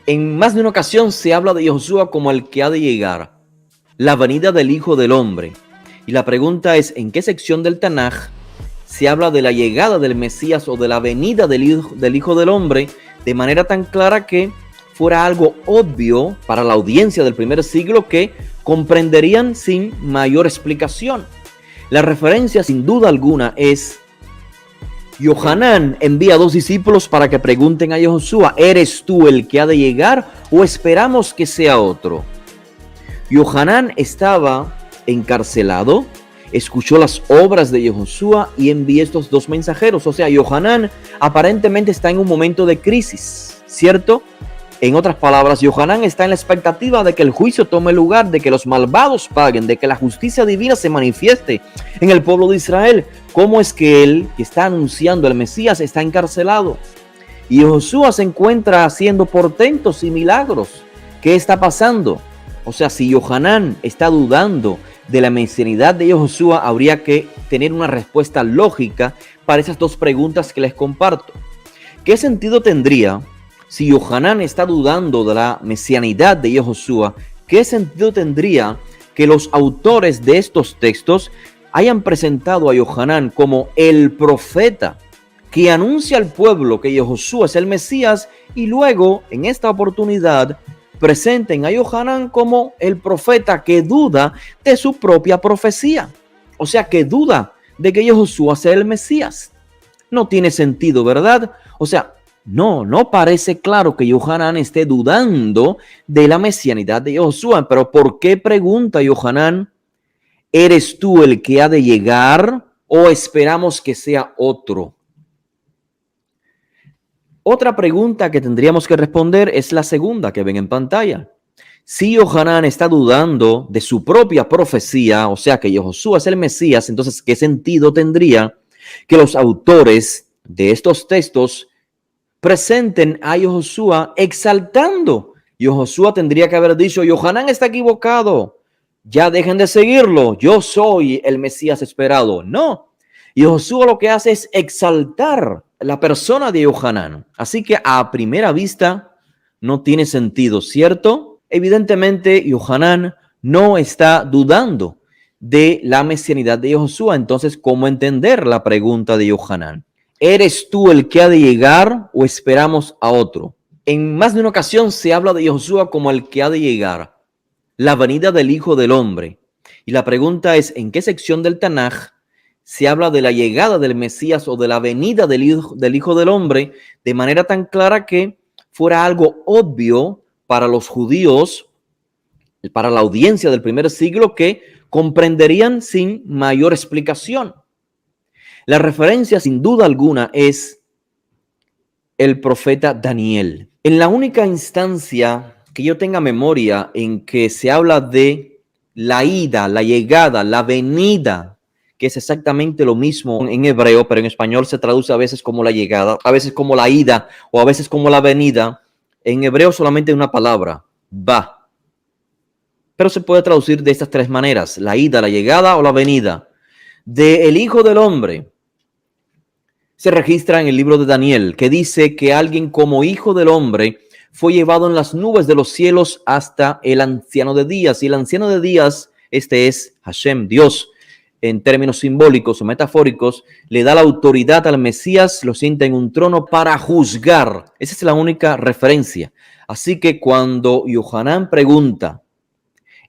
En más de una ocasión se habla de Yahushua como el que ha de llegar, la venida del Hijo del Hombre. Y la pregunta es, ¿en qué sección del Tanaj se habla de la llegada del Mesías o de la venida del Hijo del Hombre de manera tan clara que fuera algo obvio para la audiencia del primer siglo que comprenderían sin mayor explicación? La referencia, sin duda alguna, es Yohanan envía a 2 discípulos para que pregunten a Yahushua, ¿eres tú el que ha de llegar o esperamos que sea otro? Yohanan estaba encarcelado, escuchó las obras de Yahushua y envió estos 2 mensajeros. O sea, Yohanan aparentemente está en un momento de crisis, ¿cierto? En otras palabras, Yohanan está en la expectativa de que el juicio tome lugar, de que los malvados paguen, de que la justicia divina se manifieste en el pueblo de Israel. ¿Cómo es que él, que está anunciando el Mesías, está encarcelado? Y Yahushua se encuentra haciendo portentos y milagros. ¿Qué está pasando? O sea, si Yohanan está dudando de la mesianidad de Yahushua, habría que tener una respuesta lógica para esas 2 preguntas que les comparto. ¿Qué sentido tendría si Yohanan está dudando de la mesianidad de Yahushua? ¿Qué sentido tendría que los autores de estos textos hayan presentado a Yohanan como el profeta que anuncia al pueblo que Yahushua es el Mesías y luego, en esta oportunidad, presenten a Yohanan como el profeta que duda de su propia profecía? O sea, que duda de que Yahushua sea el Mesías. No tiene sentido, ¿verdad? O sea, no parece claro que Yohanan esté dudando de la mesianidad de Yahushua. Pero ¿por qué pregunta Yohanan, ¿eres tú el que ha de llegar o esperamos que sea otro? Otra pregunta que tendríamos que responder es la segunda que ven en pantalla. Si Yohanan está dudando de su propia profecía, o sea que Yahushua es el Mesías, entonces ¿qué sentido tendría que los autores de estos textos presenten a Yahushua exaltando? Yahushua tendría que haber dicho, Yohanan está equivocado, ya dejen de seguirlo, yo soy el Mesías esperado. No, Yahushua lo que hace es exaltar la persona de Yohanan. Así que a primera vista no tiene sentido, ¿cierto? Evidentemente Yohanan no está dudando de la mesianidad de Yahushua. Entonces, ¿cómo entender la pregunta de Yohanan? ¿Eres tú el que ha de llegar o esperamos a otro? En más de una ocasión se habla de Yahushua como el que ha de llegar, la venida del Hijo del Hombre. Y la pregunta es, ¿en qué sección del Tanaj se habla de la llegada del Mesías o de la venida del Hijo del Hombre de manera tan clara que fuera algo obvio para los judíos, para la audiencia del primer siglo, que comprenderían sin mayor explicación? La referencia, sin duda alguna, es el profeta Daniel. En la única instancia que yo tenga memoria en que se habla de la ida, la llegada, la venida, que es exactamente lo mismo en hebreo, pero en español se traduce a veces como la llegada, a veces como la ida o a veces como la venida. En hebreo solamente una palabra, va. Pero se puede traducir de estas 3 maneras, la ida, la llegada o la venida. De el Hijo del Hombre se registra en el libro de Daniel, que dice que alguien como Hijo del Hombre fue llevado en las nubes de los cielos hasta el anciano de días. Y el anciano de días, este es Hashem, Dios, en términos simbólicos o metafóricos, le da la autoridad al Mesías, lo sienta en un trono para juzgar. Esa es la única referencia. Así que cuando Yohanan pregunta,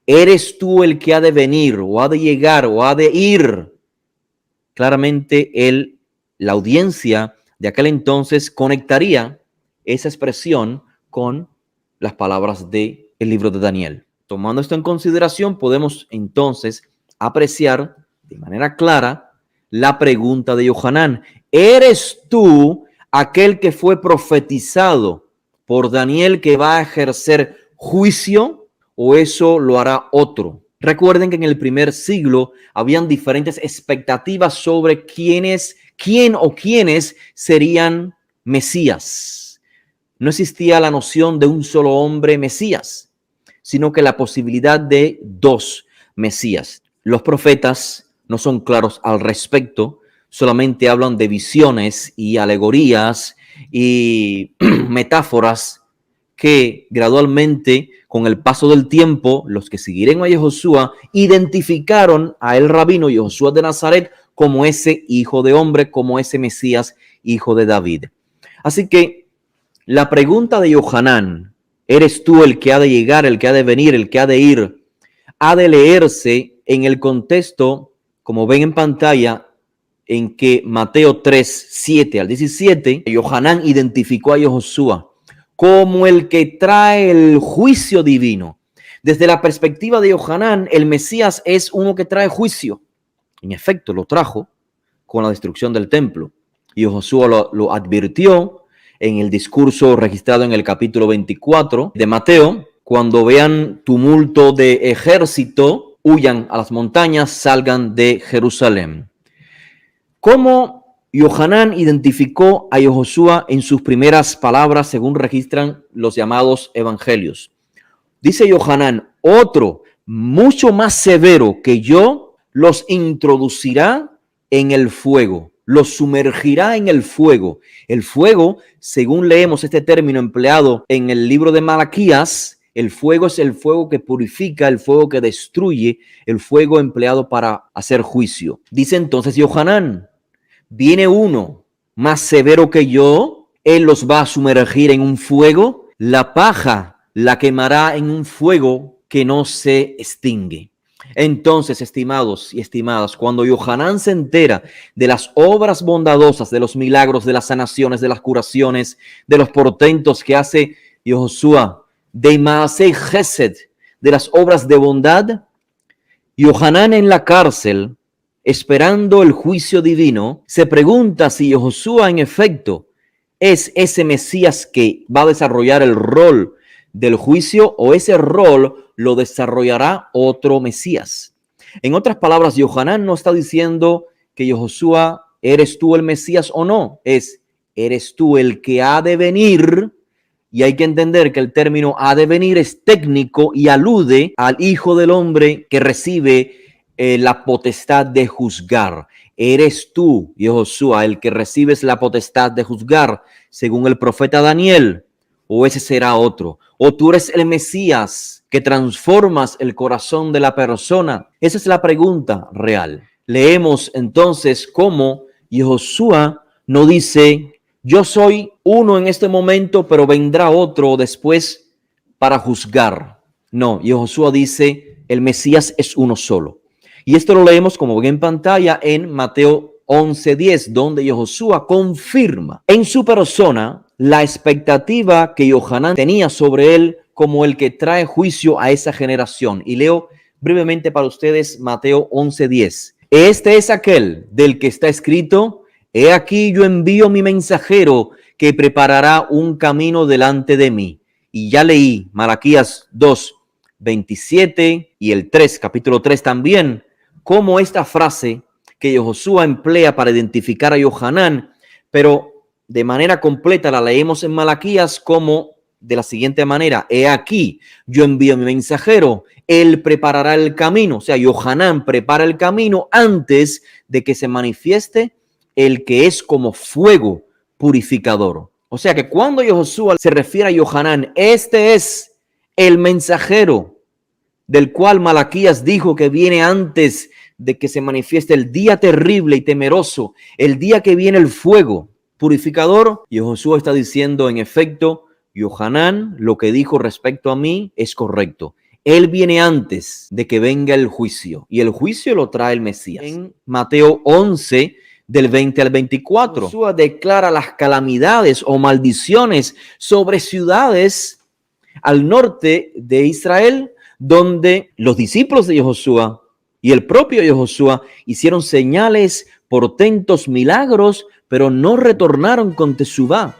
¿eres tú el que ha de venir o ha de llegar o ha de ir? Claramente la audiencia de aquel entonces conectaría esa expresión con las palabras del libro de Daniel. Tomando esto en consideración, podemos entonces apreciar de manera clara la pregunta de Yohanan. ¿Eres tú aquel que fue profetizado por Daniel que va a ejercer juicio o eso lo hará otro? Recuerden que en el primer siglo habían diferentes expectativas sobre quién o quiénes serían Mesías. No existía la noción de un solo hombre Mesías, sino que la posibilidad de 2 Mesías. Los profetas no son claros al respecto, solamente hablan de visiones y alegorías y metáforas que gradualmente, con el paso del tiempo, los que siguieron a Yehoshua identificaron a el rabino Yehoshua de Nazaret como ese hijo de hombre, como ese Mesías, hijo de David. Así que la pregunta de Yohanan, ¿eres tú el que ha de llegar, el que ha de venir, el que ha de ir? Ha de leerse en el contexto, como ven en pantalla, en que Mateo 3, 7 al 17, Yohanan identificó a Yehoshua como el que trae el juicio divino. Desde la perspectiva de Yohanan, el Mesías es uno que trae juicio. En efecto, lo trajo con la destrucción del templo. Y Yehoshua lo advirtió en el discurso registrado en el capítulo 24 de Mateo. Cuando vean tumulto de ejército, huyan a las montañas, salgan de Jerusalén. ¿Cómo Yohanan identificó a Yehoshua en sus primeras palabras según registran los llamados evangelios? Dice Yohanan, otro mucho más severo que yo los introducirá en el fuego, los sumergirá en el fuego. El fuego, según leemos este término empleado en el libro de Malaquías, el fuego es el fuego que purifica, el fuego que destruye, el fuego empleado para hacer juicio. Dice entonces Yohanan, viene uno más severo que yo, él los va a sumergir en un fuego, la paja la quemará en un fuego que no se extingue. Entonces, estimados y estimadas, cuando Yohanan se entera de las obras bondadosas, de los milagros, de las sanaciones, de las curaciones, de los portentos que hace Yehoshua, de Maaseh Chesed, de las obras de bondad, Yohanan en la cárcel, esperando el juicio divino, se pregunta si Yehoshua en efecto es ese Mesías que va a desarrollar el rol del juicio o ese rol lo desarrollará otro Mesías. En otras palabras, Yohanan no está diciendo que Yehoshua, ¿eres tú el Mesías o no? ¿eres tú el que ha de venir? Y hay que entender que el término ha de venir es técnico y alude al Hijo del Hombre que recibe la potestad de juzgar. ¿Eres tú, Yehoshua, el que recibes la potestad de juzgar según el profeta Daniel? ¿O ese será otro? ¿O tú eres el Mesías que transformas el corazón de la persona? Esa es la pregunta real. Leemos entonces cómo Yehoshua no dice, yo soy uno en este momento, pero vendrá otro después para juzgar. No, Yehoshua dice, el Mesías es uno solo. Y esto lo leemos, como ven en pantalla, en Mateo 11:10, donde Yehoshua confirma en su persona la expectativa que Yohanan tenía sobre él como el que trae juicio a esa generación. Y leo brevemente para ustedes Mateo 11:10. Este es aquel del que está escrito, he aquí yo envío mi mensajero que preparará un camino delante de mí. Y ya leí Malaquías 2:27 y el 3, capítulo 3 también, como esta frase que Yehoshua emplea para identificar a Yohanan, pero de manera completa la leemos en Malaquías como de la siguiente manera, he aquí, yo envío a mi mensajero, él preparará el camino, o sea, Yohanan prepara el camino antes de que se manifieste el que es como fuego purificador. O sea que cuando Yehoshua se refiere a Yohanan, este es el mensajero del cual Malaquías dijo que viene antes de que se manifieste el día terrible y temeroso, el día que viene el fuego purificador. Yehoshua está diciendo, en efecto, Yohanan, lo que dijo respecto a mí es correcto. Él viene antes de que venga el juicio, y el juicio lo trae el Mesías. En Mateo 11, del 20 al 24, Yehoshua declara las calamidades o maldiciones sobre ciudades al norte de Israel, donde los discípulos de Yehoshua y el propio Yehoshua hicieron señales, portentos, milagros, pero no retornaron con Teshuvá.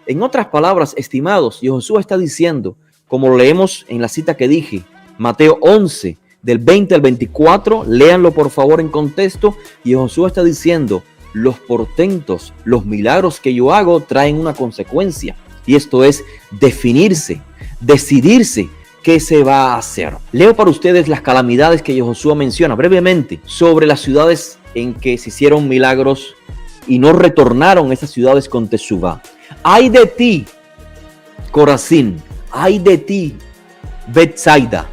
En otras palabras, estimados, Yehoshua está diciendo, como leemos en la cita que dije, Mateo 11, del 20 al 24, léanlo por favor en contexto. Yehoshua está diciendo, los portentos, los milagros que yo hago traen una consecuencia, y esto es definirse, decidirse qué se va a hacer. Leo para ustedes las calamidades que Yehoshua menciona brevemente sobre las ciudades en que se hicieron milagros y no retornaron esas ciudades con Teshuvá. Ay de ti, Corazín, ay de ti, Betsaida,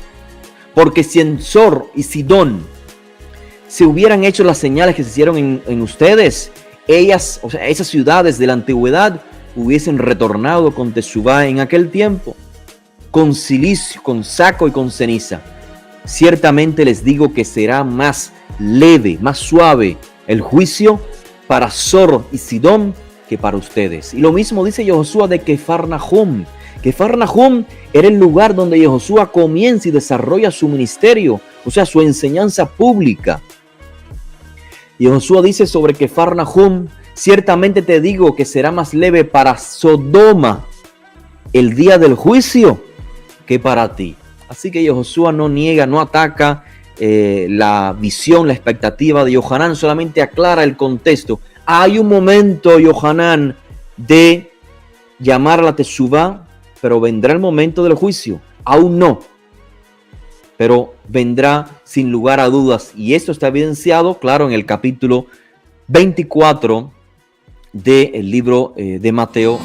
porque si en Sor y Sidón se hubieran hecho las señales que se hicieron en ustedes, ellas, o sea, esas ciudades de la antigüedad hubiesen retornado con Teshuvá en aquel tiempo, con cilicio, con saco y con ceniza. Ciertamente les digo que será más leve, más suave el juicio para Sor y Sidón que para ustedes. Y lo mismo dice Yehoshua de Kefarnahum. Kefarnahum era el lugar donde Yehoshua comienza y desarrolla su ministerio, o sea, su enseñanza pública. Yehoshua dice sobre Kefarnahum: ciertamente te digo que será más leve para Sodoma el día del juicio que para ti. Así que Yehoshua no niega, no ataca la visión, la expectativa de Yohanan, solamente aclara el contexto. Hay un momento, Yohanan, de llamar a la Teshuvá, pero vendrá el momento del juicio. Aún no, pero vendrá sin lugar a dudas. Y esto está evidenciado, claro, en el capítulo 24 del libro de Mateo.